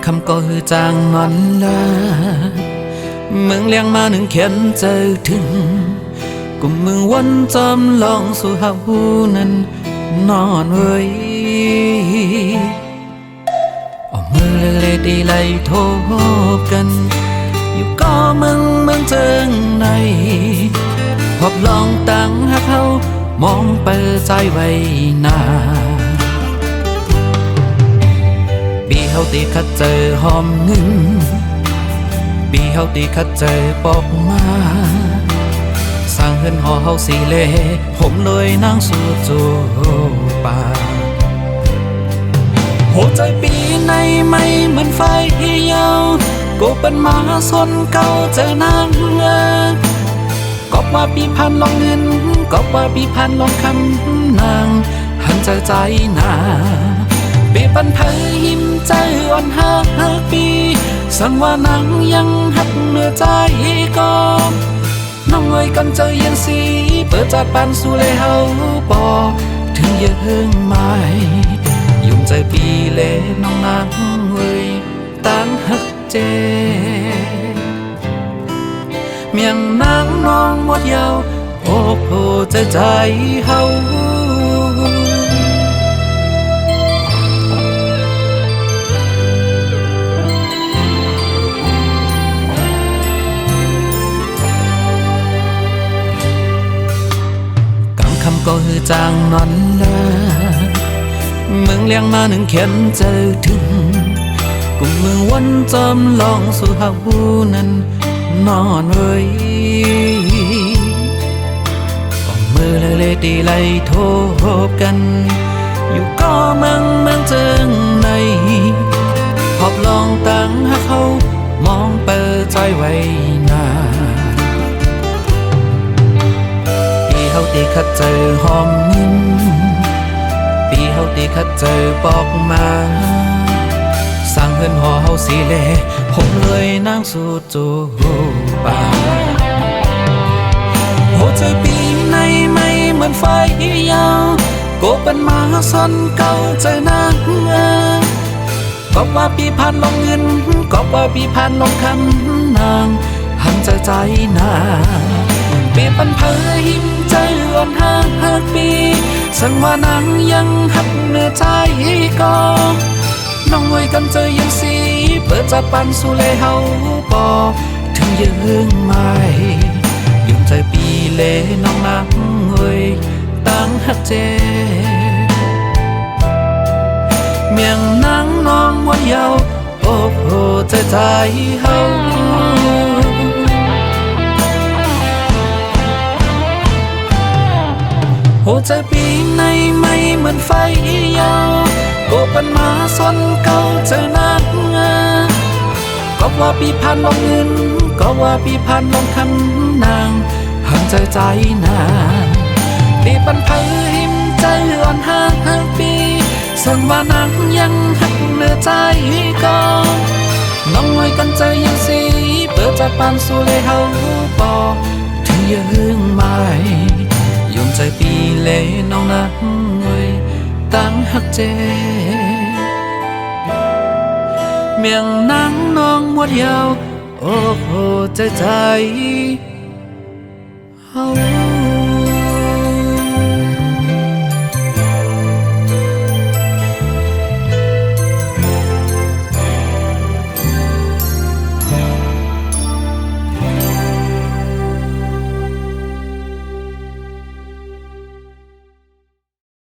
คำก็ฮือจางนอนละเมืองเลี้ยงมาหนึ่งเขียนเจอถึงกุมเมืองวันจำลองสู่หาหูนั้นนอนเว้ยเอามือเล็กๆดีไล่โทบกันอยู่ก็เมืองเจิงในพบลองตั้งหักเขามองเปิดใจไว้หน้าปีเฮาตีคัดเจอหอมหนึ่งปีเฮาตีคัดเจอปอกมาสร้างเฮือนหอเฮาสีเล่ผมเลยนั่งสู่จูป่าหัวใจปีในไม่เหมือนไฟเยาวกูเป็นหมาสนเก่าเจอนางก็ว่าปีพันลองเงินก็ว่าปีพันลองคำนางหันใจนาปีปันเผยหิมใจอ่อนหักปีสั่งว่านางยังหักเนื้อใจก็น้องเอ้ยกันเจอเย็นสีเปิดจัดปันสู่เลยเฮาปอถึงยังไม่ยุ่งใจปีเลน้องนางเอ้ยตั้งหักเจเมียงนางน้องหมดยาวโอ้โหใจเฮากำคำก็ฮือจางนอนละเมืองเลี้ยงมาหนึ่งเขียนเจอถึงกุมเมืองวันจำลองสู่หาหูนั้นนอนเว้ยออกมือเล็กๆดีไล่โทบกันอยู่ก็เมืองเจิงในพบลองตั้งหักเขามองเปิดใจไว้หน้าปีเฮาตีคัดเจอหอมนินปีเฮาตีคัดเจอปอกมาสร้างเฮือนหอเฮาสีเล่ผมเลยนั่งสู่จูป่าหัวใจปีในไม่เหมือนไฟยาวก็เป็นหมาสนเก่าใจนางก็ว่าปีพันลงเงินก็ว่าปีพันลงคำนางหันใจนาปีปันเผยหิมใจอ่อนหักปีสั่งว่านางยังหักเนื้อใจก็น้องเอ้ยกันเจอยังสีเปิดจัดปันสู่เลยเฮาปอถึงยังไม่ยุ่งใจปีเลน้องนางเอ้ยตั้งหักเจเมียงนางน้องวันยาวโอ้โหใจเฮาหัวใจปีในไม่เหมือนไฟยาวก็เป็นหมาสนเก่าเจอนักก็ว่าปีพันลงเงินก็ว่าปีพันลงคำนางหันใจนาปีปันเผยหิมใจอ่อนหักปีสั่งว่านางยังหักเนื้อใจก็น้องไว้กันใจยังสีเปิดจัดปันสู่เลยเฮาปอถึงยังไม่ยุ่งใจปีเลน้องนางเอ้ยตั้งหักเจเมียงนางน้องหมดยาวโอ้โหใจเฮา